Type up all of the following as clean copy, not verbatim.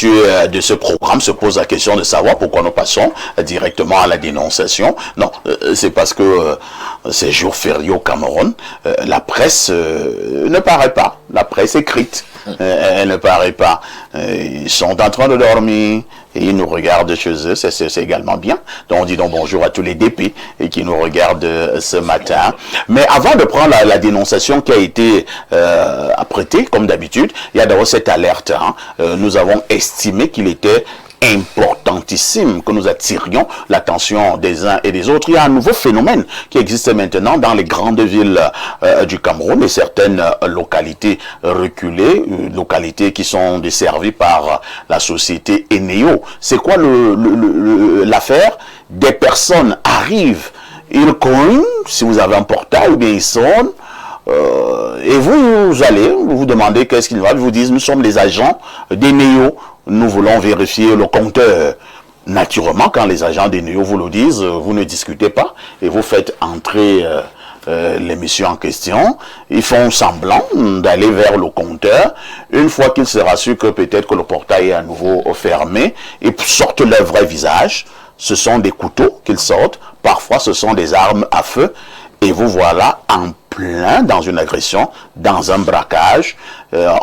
vertu de ce programme, se pose la question de savoir pourquoi nous passons directement à la dénonciation. Non, c'est parce que ces jours fériés au Cameroun, la presse ne paraît pas, la presse écrite, elle ne paraît pas. Ils sont en train de dormir et ils nous regardent chez eux, c'est également bien. Donc on dit donc bonjour à tous les DP et qui nous regardent ce matin. Mais avant de prendre la dénonciation qui a été apprêtée, comme d'habitude, il y a d'abord cette alerte. Hein. Nous avons estimé qu'il était importantissime que nous attirions l'attention des uns et des autres. Il y a un nouveau phénomène qui existe maintenant dans les grandes villes du Cameroun et certaines localités reculées, localités qui sont desservies par la société Eneo. C'est quoi l'affaire? Des personnes arrivent, ils cognent, si vous avez un portail, ou bien ils sonnent, et vous allez, vous demandez qu'est-ce qu'ils veulent, ils vous disent nous sommes les agents d'Eneo. Nous voulons vérifier le compteur. Naturellement, quand les agents des NEO vous le disent, vous ne discutez pas et vous faites entrer l'émission en question. Ils font semblant d'aller vers le compteur. Une fois qu'il sera sûr que peut-être que le portail est à nouveau fermé, ils sortent leur vrai visage. Ce sont des couteaux qu'ils sortent. Parfois, ce sont des armes à feu. Et vous voilà en plein dans une agression, dans un braquage.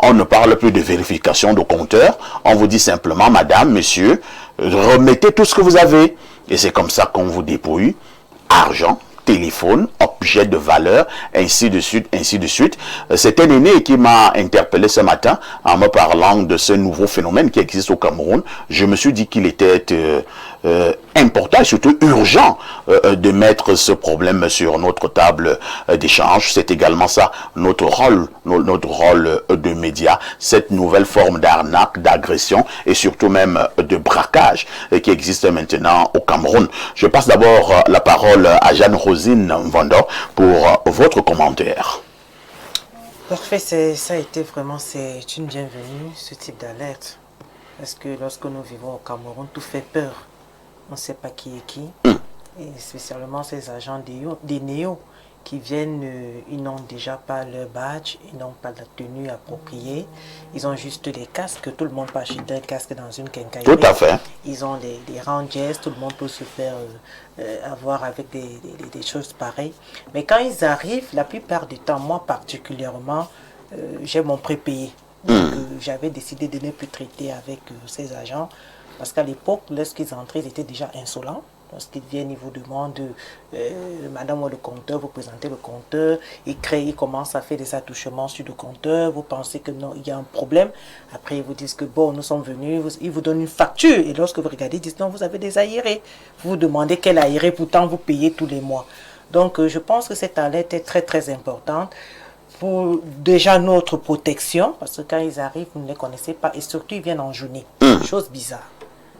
On ne parle plus de vérification de compteur. On vous dit simplement, madame, monsieur, remettez tout ce que vous avez. Et c'est comme ça qu'on vous dépouille. Argent, téléphone, objet de valeur, ainsi de suite, ainsi de suite. C'est un aîné qui m'a interpellé ce matin en me parlant de ce nouveau phénomène qui existe au Cameroun. Je me suis dit qu'il était important et surtout urgent de mettre ce problème sur notre table d'échange. C'est également ça notre rôle de média, cette nouvelle forme d'arnaque, d'agression et surtout même de braquage qui existe maintenant au Cameroun. Je passe d'abord la parole à Jeanne-Rosine Mvando pour votre commentaire. Parfait, ça a été vraiment, c'est une bienvenue, ce type d'alerte. Parce que lorsque nous vivons au Cameroun, tout fait peur. On ne sait pas qui est qui. Et spécialement ces agents des NEO qui viennent, ils n'ont déjà pas leur badge, ils n'ont pas la tenue appropriée. Ils ont juste des casques, tout le monde peut acheter un casque dans une quincaillerie. Tout à fait. Ils ont des rangers, tout le monde peut se faire avoir avec des choses pareilles. Mais quand ils arrivent, la plupart du temps, moi particulièrement, j'ai mon prépayé. J'avais décidé de ne plus traiter avec ces agents parce qu'à l'époque, lorsqu'ils entraient, ils étaient déjà insolents. Lorsqu'ils viennent, ils vous demandent, madame le compteur, vous présentez le compteur, ils commencent à faire des attouchements sur le compteur, vous pensez que non, il y a un problème. Après, ils vous disent que bon, nous sommes venus, ils vous donnent une facture. Et lorsque vous regardez, ils disent non, vous avez des aérés. Vous vous demandez quel aéré, pourtant vous payez tous les mois. Donc, je pense que cette alerte est très, très importante pour déjà notre protection, parce que quand ils arrivent, vous ne les connaissez pas, et surtout, ils viennent en journée. Chose bizarre.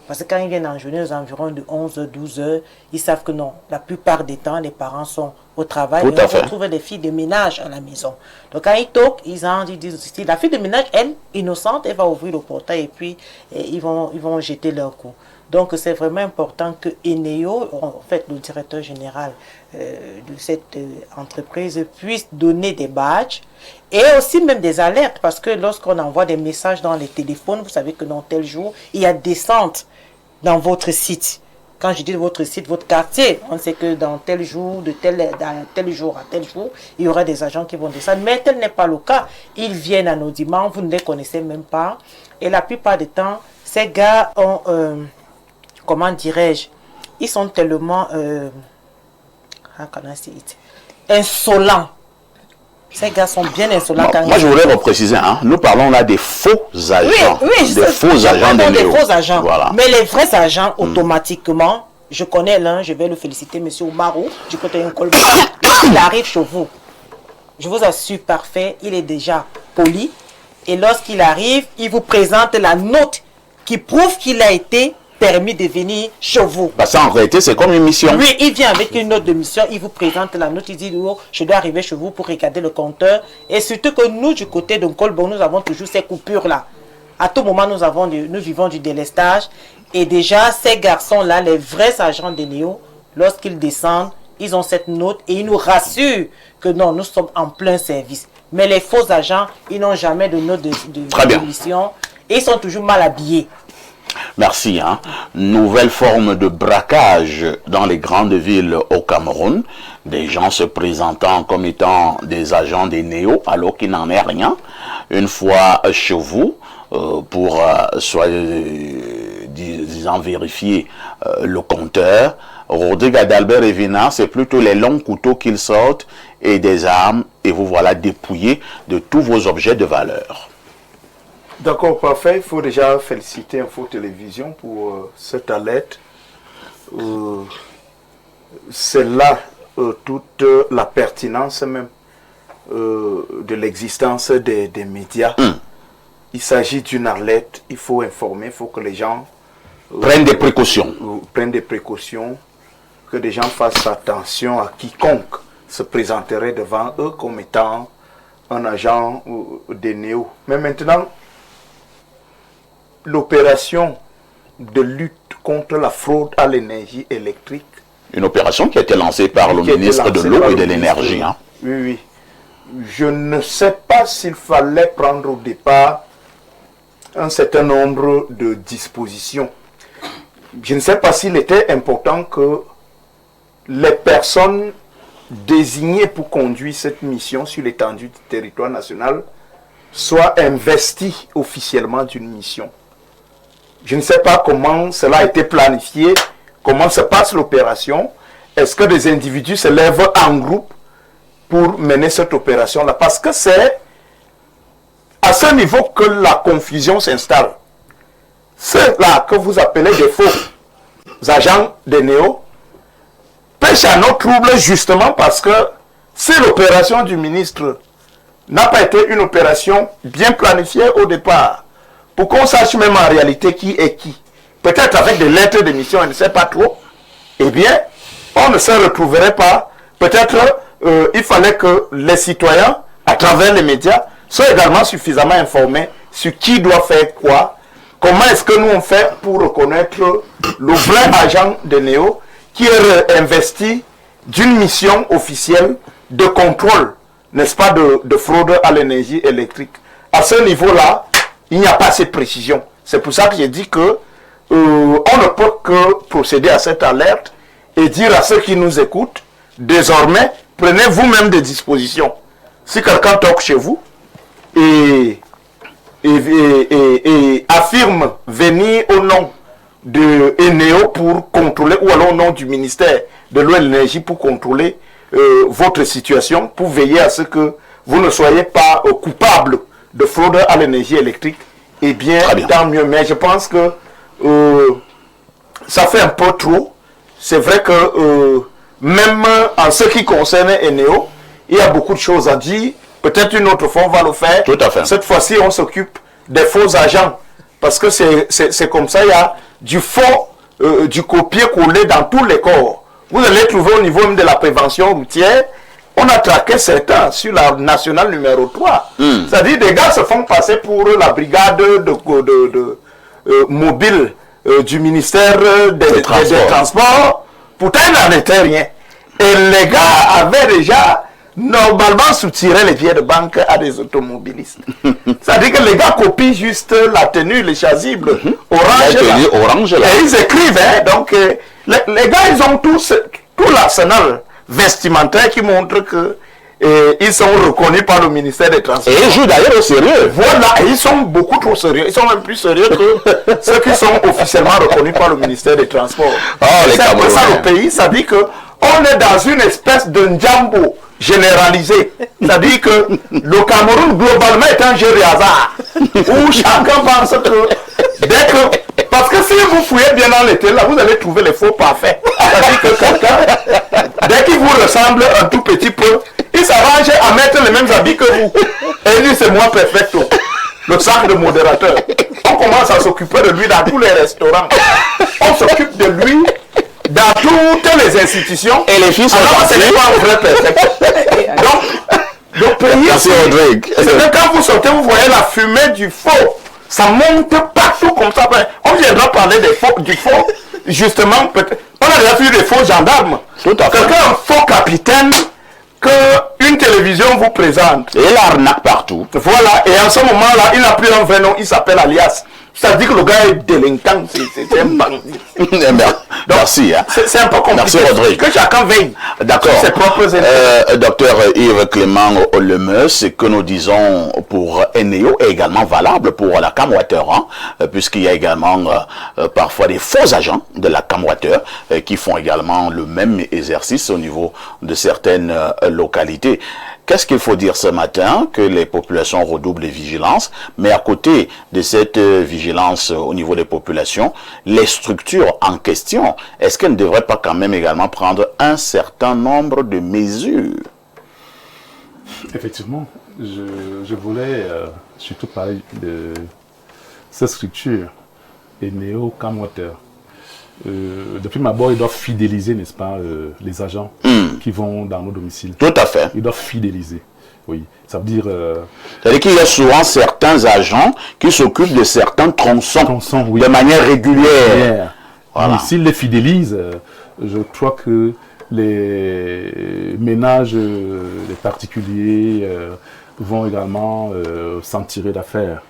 Parce que quand ils viennent en journée, aux environs de 11h, 12h, ils savent que non, la plupart des temps, les parents sont au travail. Tout à fait. On retrouve des filles de ménage à la maison. Donc quand ils toquent, ils disent, la fille de ménage, elle, innocente, elle va ouvrir le portail et puis ils vont jeter leur coup. Donc c'est vraiment important que Eneo, en fait le directeur général de cette entreprise, puisse donner des badges et aussi même des alertes, parce que lorsqu'on envoie des messages dans les téléphones, vous savez que dans tel jour, il y a descente dans votre site. Quand je dis votre site, votre quartier, on sait que dans tel jour, dans tel jour à tel jour, il y aura des agents qui vont descendre. Mais tel n'est pas le cas. Ils viennent anonymement, vous ne les connaissez même pas. Et la plupart du temps, ces gars ont, comment dirais-je, ils sont tellement insolents. Ces gars sont bien insolents. Moi, je voulais repréciser, hein, nous parlons là des faux agents. Oui, des faux agents de des faux agents. Voilà. Mais les vrais agents, automatiquement, je connais l'un, je vais le féliciter, M. Oumarou, du côté d'un colbert. Il arrive chez vous. Je vous assure, parfait, il est déjà poli. Et lorsqu'il arrive, il vous présente la note qui prouve qu'il a été permis de venir chez vous. Bah ça en réalité c'est comme une mission. Oui, il vient avec une note de mission, il vous présente la note, il dit oh, je dois arriver chez vous pour regarder le compteur. Et surtout que nous du côté de Colbon, nous avons toujours ces coupures là. À tout moment nous vivons du délestage. Et déjà ces garçons là, les vrais agents de Néo, lorsqu'ils descendent, ils ont cette note et ils nous rassurent que non, nous sommes en plein service. Mais les faux agents, ils n'ont jamais de note de mission et ils sont toujours mal habillés. Merci. Nouvelle forme de braquage dans les grandes villes au Cameroun. Des gens se présentant comme étant des agents des néo alors qu'il n'en est rien. Une fois chez vous, pour disant vérifier le compteur, Rodrigue Adalbert et Vina, c'est plutôt les longs couteaux qu'ils sortent et des armes, et vous voilà dépouillés de tous vos objets de valeur. D'accord, parfait. Il faut déjà féliciter Info Télévision pour cette alerte. C'est là toute la pertinence même de l'existence des médias. Il s'agit d'une alerte, il faut informer, il faut que les gens prennent des précautions. Que les gens fassent attention à quiconque se présenterait devant eux comme étant un agent des néo. Mais maintenant, l'opération de lutte contre la fraude à l'énergie électrique. Une opération qui a été lancée par le ministre de l'Eau et de l'Énergie. Oui. Je ne sais pas s'il fallait prendre au départ un certain nombre de dispositions. Je ne sais pas s'il était important que les personnes désignées pour conduire cette mission sur l'étendue du territoire national soient investies officiellement d'une mission. Je ne sais pas comment cela a été planifié, comment se passe l'opération. Est-ce que des individus se lèvent en groupe pour mener cette opération-là? Parce que c'est à ce niveau que la confusion s'installe. Ceux-là que vous appelez des faux agents des néo pêchent à nos troubles justement parce que si l'opération du ministre n'a pas été une opération bien planifiée au départ, pour qu'on sache même en réalité qui est qui, peut-être avec des lettres de mission, on ne sait pas trop, eh bien, on ne se retrouverait pas. Peut-être il fallait que les citoyens, à travers les médias, soient également suffisamment informés sur qui doit faire quoi. Comment est-ce que nous on fait pour reconnaître le vrai agent de Néo qui est investi d'une mission officielle de contrôle, n'est-ce pas, de fraude à l'énergie électrique. À ce niveau-là, il n'y a pas assez de précision. C'est pour ça que j'ai dit que on ne peut que procéder à cette alerte et dire à ceux qui nous écoutent, désormais, prenez vous-même des dispositions. Si quelqu'un toque chez vous et affirme venir au nom de Eneo pour contrôler, ou alors au nom du ministère de l'eau et de l'énergie pour contrôler votre situation, pour veiller à ce que vous ne soyez pas coupable de fraude à l'énergie électrique, eh bien, tant mieux. Mais je pense que ça fait un peu trop. C'est vrai que même en ce qui concerne Eneo, il y a beaucoup de choses à dire. Peut-être une autre fois, on va le faire. Tout à fait. Cette fois-ci, on s'occupe des faux agents. Parce que c'est comme ça, il y a du faux, du copier-coller dans tous les corps. Vous allez trouver au niveau même de la prévention routière, on a traqué certains sur la nationale numéro 3. C'est-à-dire des gars se font passer pour la brigade mobile du ministère des Transports. Pourtant, il n'en était rien. Et les gars avaient déjà normalement soutiré les billets de banque à des automobilistes. C'est-à-dire que les gars copient juste la tenue, les chasubles orange. Et ils écrivent. Donc, les gars, ils ont tout l'arsenal vestimentaire qui montre que ils sont reconnus par le ministère des Transports. Et ils jouent d'ailleurs au sérieux. Voilà, et ils sont beaucoup trop sérieux. Ils sont même plus sérieux que ceux qui sont officiellement reconnus par le ministère des Transports. C'est un peu ça le pays, ça dit que on est dans une espèce de njambo généralisé. C'est-à-dire que le Cameroun globalement est un jeu de hasard où chacun pense que dès que... Parce que si vous fouillez bien dans l'été, là, vous allez trouver les faux parfaits. C'est-à-dire que quelqu'un, dès qu'il vous ressemble un tout petit peu, il s'arrange à mettre les mêmes habits que vous. Et il dit c'est moi perfecto. Le sac de modérateur. On commence à s'occuper de lui dans tous les restaurants. On s'occupe de lui dans toutes les institutions. Et les filles sont ce n'est pas un vrai perfect. Donc, le pays, c'est que quand vous sortez, vous voyez la fumée du faux. Ça monte partout comme ça. On viendra parler du faux, justement. On a déjà vu des faux gendarmes. Quelqu'un, un faux capitaine, qu'une télévision vous présente. Et l'arnaque partout. Voilà, et en ce moment-là, il n'a plus un vrai nom, il s'appelle alias. Ça veut dire que le gars est délinquant, c'est un bandit. Merci. Hein. C'est un peu compliqué. Merci Rodrigue. Que chacun veille. D'accord. Ses propres intérêts. Docteur Yves Clément Lemeux, ce que nous disons pour Eneo est également valable pour la Camwater, hein, puisqu'il y a également parfois des faux agents de la Camwater qui font également le même exercice au niveau de certaines localités. Qu'est-ce qu'il faut dire ce matin? Que les populations redoublent de vigilance, mais à côté de cette vigilance au niveau des populations, les structures en question, est-ce qu'elles ne devraient pas quand même également prendre un certain nombre de mesures? Effectivement, je voulais surtout parler de cette structure, Eneo Camwater. Depuis d'abord, ils doivent fidéliser, n'est-ce pas, les agents qui vont dans nos domiciles. Tout à fait. Ils doivent fidéliser. Oui, ça veut dire... C'est-à-dire qu'il y a souvent certains agents qui s'occupent de certains tronçons oui, de manière régulière. Voilà. S'ils les fidélisent, je crois que les ménages, les particuliers vont également s'en tirer d'affaire.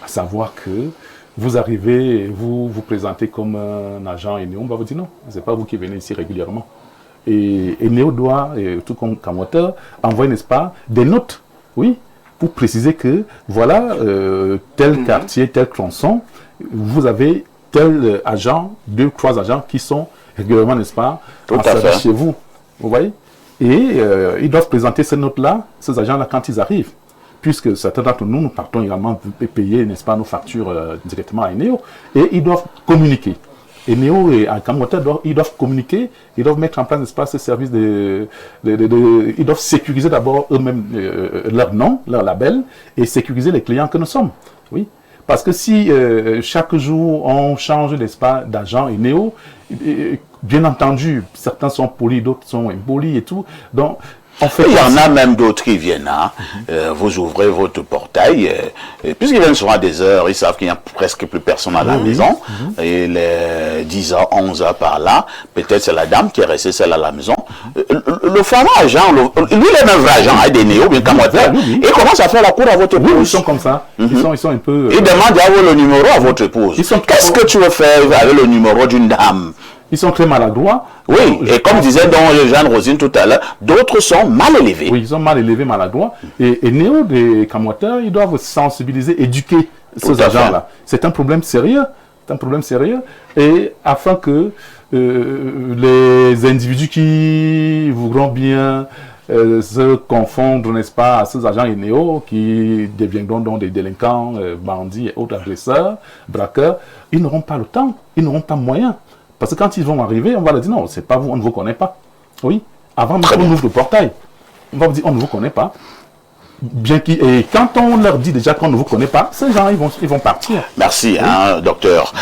À savoir que vous arrivez, vous vous présentez comme un agent Eneo, on va vous dire non, ce n'est pas vous qui venez ici régulièrement. Et Eneo doit, tout comme Camwater, envoyer, n'est-ce pas, des notes, oui, pour préciser que, voilà, tel quartier, tel tronçon, vous avez tel agent, 2, 3 agents qui sont régulièrement, n'est-ce pas, en service chez vous. Vous voyez? Et ils doivent présenter ces notes-là, ces agents-là, quand ils arrivent. Puisque certains d'entre nous, nous partons également payer, n'est-ce pas, nos factures directement à Eneo, et ils doivent communiquer. Eneo et Camwater, ils doivent communiquer, ils doivent mettre en place, n'est-ce pas, ce service ils doivent sécuriser d'abord eux-mêmes leur nom, leur label, et sécuriser les clients que nous sommes. Oui. Parce que si chaque jour on change, n'est-ce pas, d'agent Eneo, bien entendu, certains sont polis, d'autres sont impolis et tout, donc il y en a même d'autres qui viennent, hein. Vous ouvrez votre portail, puisqu'ils viennent souvent à des heures, ils savent qu'il n'y a presque plus personne à la maison, et les 10h, 11h par là, peut-être c'est la dame qui est restée seule à la maison. Le fameux agent, lui il est même vrai agent, des néo, bien Camwater, il commence à faire la cour à votre épouse. Ils sont comme ça, ils sont un peu... Il demande à vous le numéro à votre épouse. Qu'est-ce que tu veux faire avec le numéro d'une dame? Ils sont très maladroits. Oui, et comme disait donc Jeanne Rosine tout à l'heure, d'autres sont mal élevés. Oui, ils sont mal élevés, maladroits. Et Eneo des Camwater, ils doivent sensibiliser, éduquer ces agents-là. C'est un problème sérieux. C'est un problème sérieux. Et afin que les individus qui voudront bien se confondre, n'est-ce pas, à ces agents Eneo qui deviendront donc des délinquants, bandits et autres agresseurs, braqueurs, ils n'auront pas le temps, ils n'auront pas moyen. Parce que quand ils vont arriver, on va leur dire non, c'est pas vous, on ne vous connaît pas. Oui, avant même qu'on ouvre le portail, on va vous dire on ne vous connaît pas. Et quand on leur dit déjà qu'on ne vous connaît pas, ces gens ils vont partir. Merci, hein, docteur.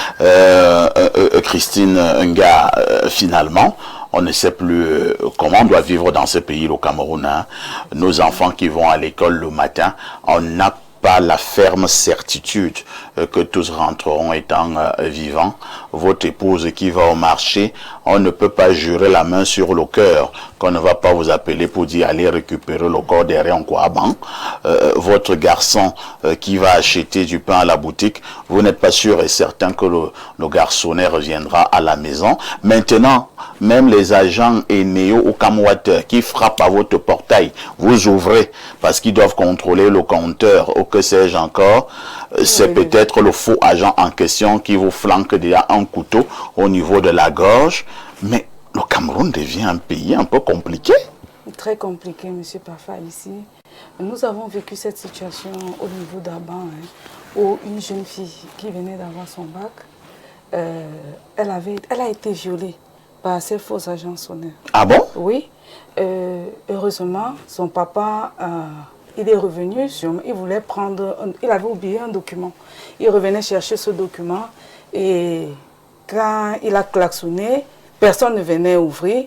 Christine Nga, finalement, on ne sait plus comment on doit vivre dans ce pays, le Cameroun. Hein. Nos enfants qui vont à l'école le matin, on n'a pas la ferme certitude que tous rentreront étant vivants. Votre épouse qui va au marché, on ne peut pas jurer la main sur le cœur qu'on ne va pas vous appeler pour dire allez récupérer le corps derrière en quoi ban. Votre garçon qui va acheter du pain à la boutique, vous n'êtes pas sûr et certain que le garçonnet reviendra à la maison. Maintenant, même les agents Eneo ou Camwater qui frappent à votre portail, vous ouvrez parce qu'ils doivent contrôler le compteur ou que sais-je encore. C'est peut-être le faux agent en question qui vous flanque déjà un couteau au niveau de la gorge. Mais le Cameroun devient un pays un peu compliqué. Très compliqué, M. Parfa, ici. Nous avons vécu cette situation au niveau d'Aban, où une jeune fille qui venait d'avoir son bac, elle a été violée par ces faux agents sonnaires. Ah bon? Oui. Heureusement, son papa... il est revenu, il avait oublié un document. Il revenait chercher ce document et quand il a klaxonné, personne ne venait ouvrir.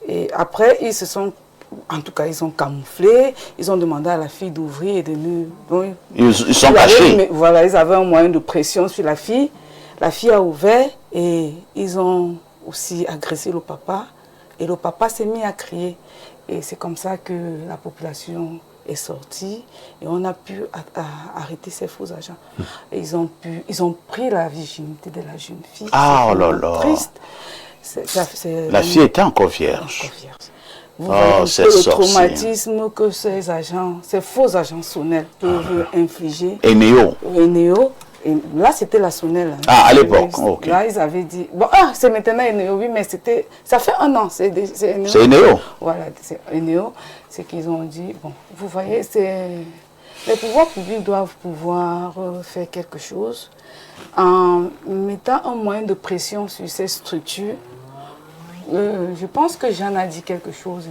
Et après, ils ont camouflé, ils ont demandé à la fille d'ouvrir et de nous... Donc, ils sont cachés. Voilà, ils avaient un moyen de pression sur la fille. La fille a ouvert et ils ont aussi agressé le papa. Et le papa s'est mis à crier. Et c'est comme ça que la population est sorti et on a pu arrêter ces faux agents. Et ils ont pris la virginité de la jeune fille. Ah, oh là là. Triste. La fille était encore vierge. Vous voyez Oh, un c'est peu le sorcier. traumatisme que ces faux agents sonnels peuvent infliger. Et Néo. Et Néo. Et là, c'était la Sonnelle. Hein. Ah, à l'époque, ok. Là, ils avaient dit... Bon, c'est maintenant Eneo, oui, mais c'était... Ça fait 1 an, c'est Eneo. C'est Eneo. Voilà, c'est Eneo. C'est qu'ils ont dit... Bon, vous voyez, les pouvoirs publics doivent pouvoir faire quelque chose en mettant un moyen de pression sur ces structures. Je pense que Jeanne a dit quelque chose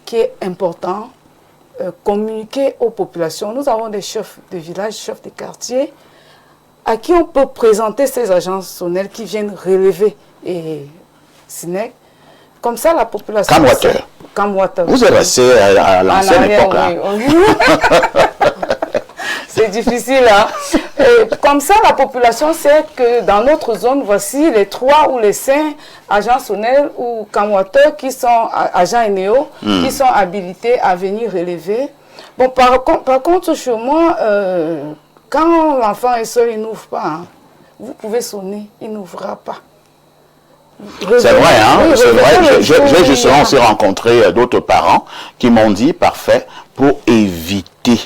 qui est important. Communiquer aux populations. Nous avons des chefs de village, chefs de quartier, à qui on peut présenter ces agences sonnelles qui viennent relever et SNEC. Comme ça, la population... Camwater. Vous êtes resté à l'ancienne époque, là. Oui. C'est difficile, hein. Comme ça, la population sait que dans notre zone, voici les 3 ou les 5 agents sonnels ou Camwater qui sont agents Eneo, qui sont habilités à venir relever. Bon, par contre, chez moi, quand l'enfant est seul, il n'ouvre pas. Hein. Vous pouvez sonner, il n'ouvrira pas. C'est vrai, hein, oui, c'est vrai. J'ai justement aussi rencontré d'autres parents qui m'ont dit, parfait, pour éviter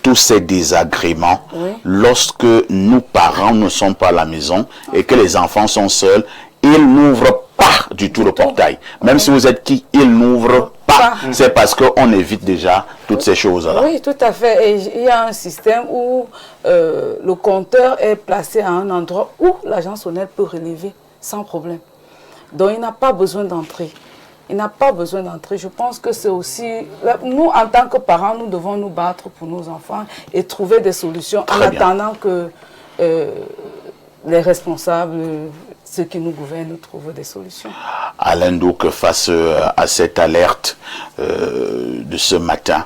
tous ces désagréments, lorsque nous, parents, ne sommes pas à la maison et que les enfants sont seuls, ils n'ouvrent pas du tout le portail. Même si vous êtes qui, ils n'ouvrent pas. C'est parce qu'on évite déjà toutes ces choses-là. Oui, tout à fait. Et il y a un système où le compteur est placé à un endroit où l'agent sonnel peut relever sans problème. Donc, il n'a pas besoin d'entrer. Il n'a pas besoin d'entrer. Je pense que c'est aussi... Nous, en tant que parents, nous devons nous battre pour nos enfants et trouver des solutions en attendant que les responsables, ceux qui nous gouvernent, trouvent des solutions. Alain Douk, face à cette alerte de ce matin,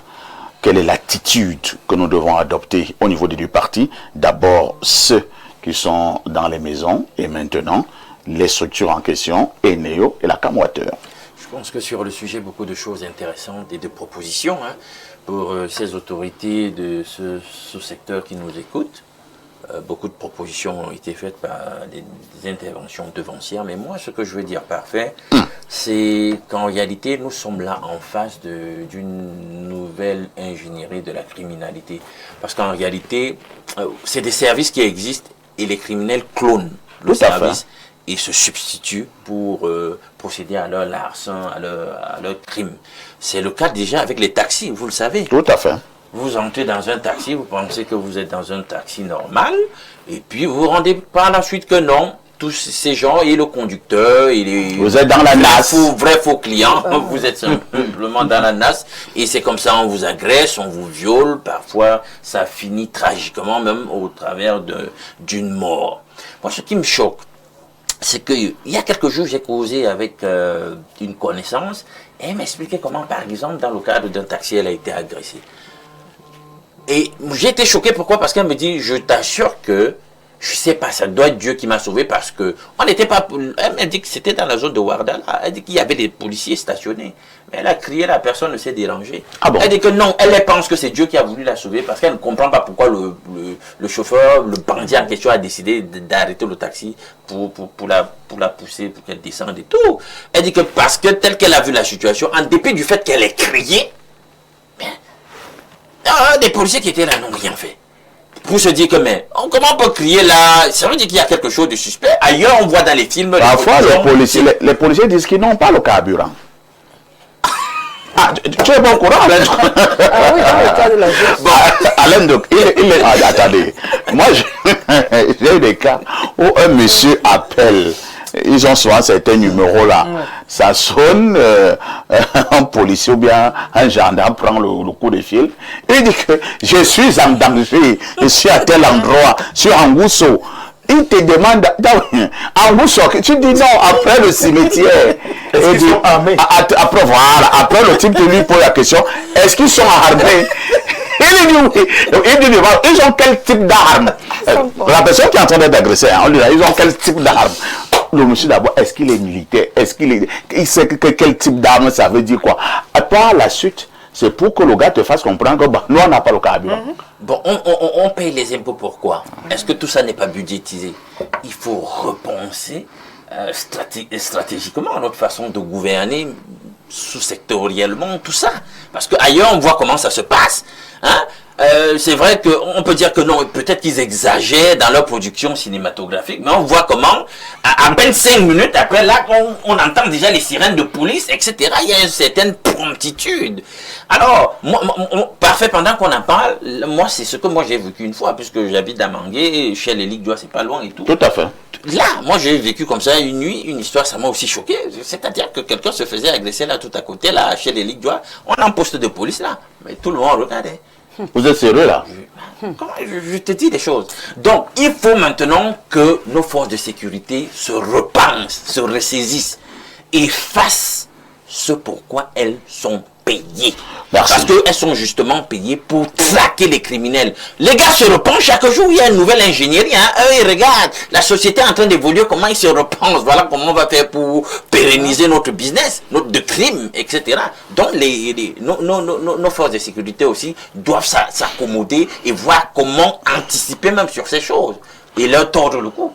quelle est l'attitude que nous devons adopter au niveau des deux partis? D'abord, ceux qui sont dans les maisons et maintenant, les structures en question, Eneo et la Camwater. Je pense que sur le sujet, beaucoup de choses intéressantes et de propositions pour ces autorités de ce secteur qui nous écoutent. Beaucoup de propositions ont été faites par des interventions devancières, mais moi, ce que je veux dire parfait, c'est qu'en réalité, nous sommes là en face d'une nouvelle ingénierie de la criminalité. Parce qu'en réalité, c'est des services qui existent et les criminels clonent le service et se substituent pour procéder à leur larcin, à leur crime. C'est le cas déjà avec les taxis, vous le savez. Tout à fait. Vous entrez dans un taxi, vous pensez que vous êtes dans un taxi normal, et puis vous vous rendez par la suite que non, tous ces gens, et le conducteur, vous êtes dans la NAS. Vrai faux client, vous êtes simplement dans la NAS, et c'est comme ça, on vous agresse, on vous viole, parfois ça finit tragiquement, même au travers d'une mort. Moi, ce qui me choque, c'est qu'il y a quelques jours, j'ai causé avec une connaissance, et elle m'expliquait comment, par exemple, dans le cadre d'un taxi, elle a été agressée. Et j'ai été choqué, pourquoi? Parce qu'elle me dit, je t'assure que, je sais pas, ça doit être Dieu qui m'a sauvé parce que, on n'était pas, elle m'a dit que c'était dans la zone de Ouardala, elle dit qu'il y avait des policiers stationnés, mais elle a crié, la personne ne s'est dérangée. Ah bon? Elle dit que non, elle pense que c'est Dieu qui a voulu la sauver parce qu'elle ne comprend pas pourquoi le chauffeur, le bandit en question a décidé d'arrêter le taxi pour la pousser, pour qu'elle descende et tout. Elle dit que parce que telle qu'elle a vu la situation, en dépit du fait qu'elle ait crié, des policiers qui étaient là n'ont rien fait. Pour se dire que, mais, comment on peut crier là? Ça veut dire qu'il y a quelque chose de suspect. Ailleurs, on voit dans les films... Parfois, les policiers disent qu'ils n'ont pas le carburant. Ah, tu es pas au courant, Alain? Ah oui, dans le cas de la vie. Bon, Alain, donc, attendez. Moi, j'ai eu des cas où un monsieur appelle... Ils ont souvent certains numéros là. Ça sonne, un policier ou bien un gendarme prend le coup de fil. Il dit que je suis en danger, je suis à tel endroit, sur Angousso. Il te demande, Angousso, tu dis non, après le cimetière. Est-ce qu'ils sont armés? Après, voilà, après le type de lui pose la question, est-ce qu'ils sont armés? Il dit oui. Il dit, ils ont quel type d'armes? La personne qui est en train d'être agressée, on lui dit, ils ont quel type d'armes? Le monsieur d'abord, est-ce qu'il est militaire? Est-ce qu'il est... Il sait quel type d'arme ça veut dire quoi? Par la suite, c'est pour que le gars te fasse comprendre que bah, nous, on n'a pas le carburant. Bon, on paye les impôts pourquoi? Est-ce que tout ça n'est pas budgétisé? Il faut repenser stratégiquement notre façon de gouverner, sous-sectoriellement, tout ça. Parce qu'ailleurs, on voit comment ça se passe. Hein? C'est vrai qu'on peut dire que non, peut-être qu'ils exagèrent dans leur production cinématographique, mais on voit comment, à peine 5 minutes après, là, on entend déjà les sirènes de police, etc. Il y a une certaine promptitude. Alors, parfait, pendant qu'on en parle, moi, c'est ce que moi j'ai vécu une fois, puisque j'habite à Mangué, chez les Ligues d'Oie, c'est pas loin et tout. Tout à fait. Là, moi j'ai vécu comme ça une nuit, une histoire, ça m'a aussi choqué. C'est-à-dire que quelqu'un se faisait agresser là tout à côté, là, chez les Ligues d'Oie. On a un poste de police là, mais tout le monde regardait. Vous êtes sérieux là? Comment je te dis des choses. Donc, il faut maintenant que nos forces de sécurité se repensent, se ressaisissent et fassent ce pourquoi elles sont payées. Merci. Parce qu'elles sont justement payées pour traquer les criminels. Les gars se repensent chaque jour, il y a une nouvelle ingénierie. Hein. Eux, ils regardent la société en train d'évoluer, comment ils se repensent. Voilà comment on va faire pour pérenniser notre business, notre de crime, etc. Donc, nos forces de sécurité aussi doivent s'accommoder et voir comment anticiper même sur ces choses et leur tordre le cou.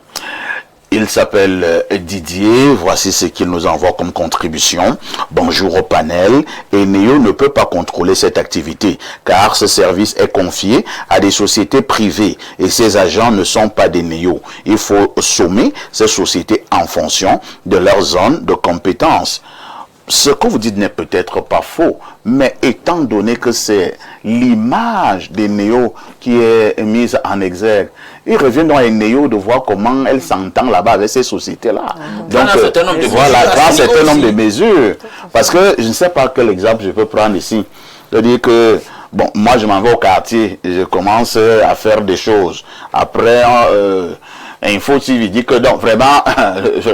Il s'appelle Didier, voici ce qu'il nous envoie comme contribution. Bonjour au panel. Eneo ne peut pas contrôler cette activité car ce service est confié à des sociétés privées et ces agents ne sont pas des Eneo. Il faut sommer ces sociétés en fonction de leur zone de compétence. Ce que vous dites n'est peut-être pas faux, mais étant donné que c'est l'image des Néo qui est mise en exergue, il revient dans les Néo de voir comment elle s'entend là-bas avec ces sociétés-là. Donc, voilà, prendre un certain nombre de mesures. Parce que je ne sais pas quel exemple je peux prendre ici. C'est-à-dire que, bon, moi je m'en vais au quartier et je commence à faire des choses. Après, Info TV dit que donc vraiment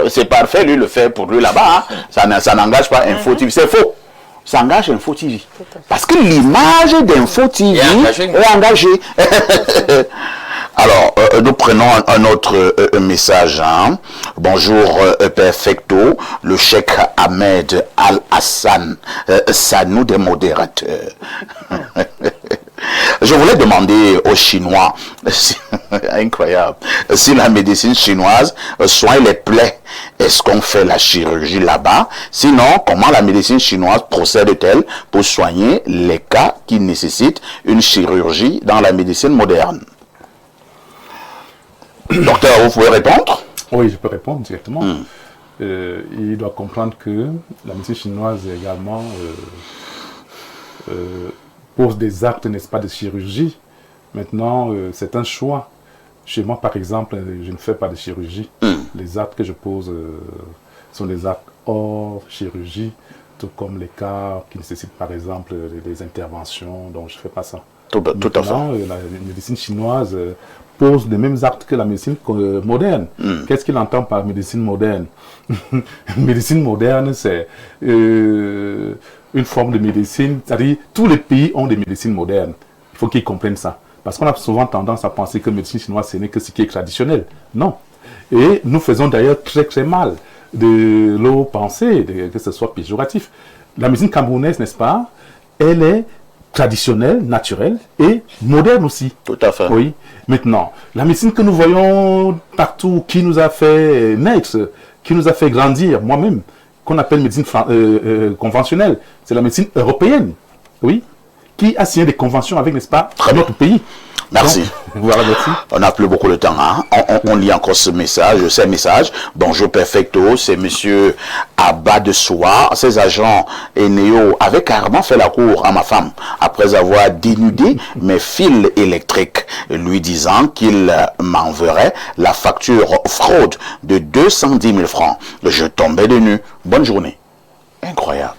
c'est parfait, lui le fait pour lui là-bas, hein. Ça n'engage pas Info TV, c'est faux. Ça engage Info TV. Parce que l'image d'Info TV est engagée. Alors, nous prenons un autre message. Hein. Bonjour, Perfecto, le cheikh Ahmed Al-Hassan, Sanou des modérateurs. Je voulais demander aux Chinois, incroyable, si la médecine chinoise soigne les plaies, est-ce qu'on fait la chirurgie là-bas? Sinon, comment la médecine chinoise procède-t-elle pour soigner les cas qui nécessitent une chirurgie dans la médecine moderne? Docteur, vous pouvez répondre? Oui, je peux répondre directement. Il doit comprendre que la médecine chinoise également pose des actes, n'est-ce pas, de chirurgie. Maintenant, c'est un choix. Chez moi, par exemple, je ne fais pas de chirurgie. Les actes que je pose sont des actes hors chirurgie, tout comme les cas qui nécessitent, par exemple, des interventions. Donc, je ne fais pas ça. Tout à fait. La médecine chinoise pose les mêmes actes que la médecine moderne. Qu'est-ce qu'il entend par médecine moderne? Médecine moderne, c'est une forme de médecine, c'est-à-dire tous les pays ont des médecines modernes. Il faut qu'ils comprennent ça. Parce qu'on a souvent tendance à penser que la médecine chinoise, ce n'est que ce qui est traditionnel. Non. Et nous faisons d'ailleurs très très mal de l'eau penser, que ce soit péjoratif. La médecine camerounaise, n'est-ce pas, elle est traditionnelle, naturelle et moderne aussi. Tout à fait. Oui. Maintenant, la médecine que nous voyons partout, qui nous a fait naître, qui nous a fait grandir, moi-même, qu'on appelle médecine conventionnelle, c'est la médecine européenne, oui, qui a signé des conventions avec, n'est-ce pas, notre pays. Merci. Donc, voilà, merci. On n'a plus beaucoup de temps. Hein? On lit encore ce message. Bonjour Perfecto, c'est monsieur Abba de Soie. Ces agents Eneo avaient carrément fait la cour à ma femme après avoir dénudé mes fils électriques, lui disant qu'il m'enverrait la facture fraude de 210 000 francs. Je tombais de nu. Bonne journée. Incroyable.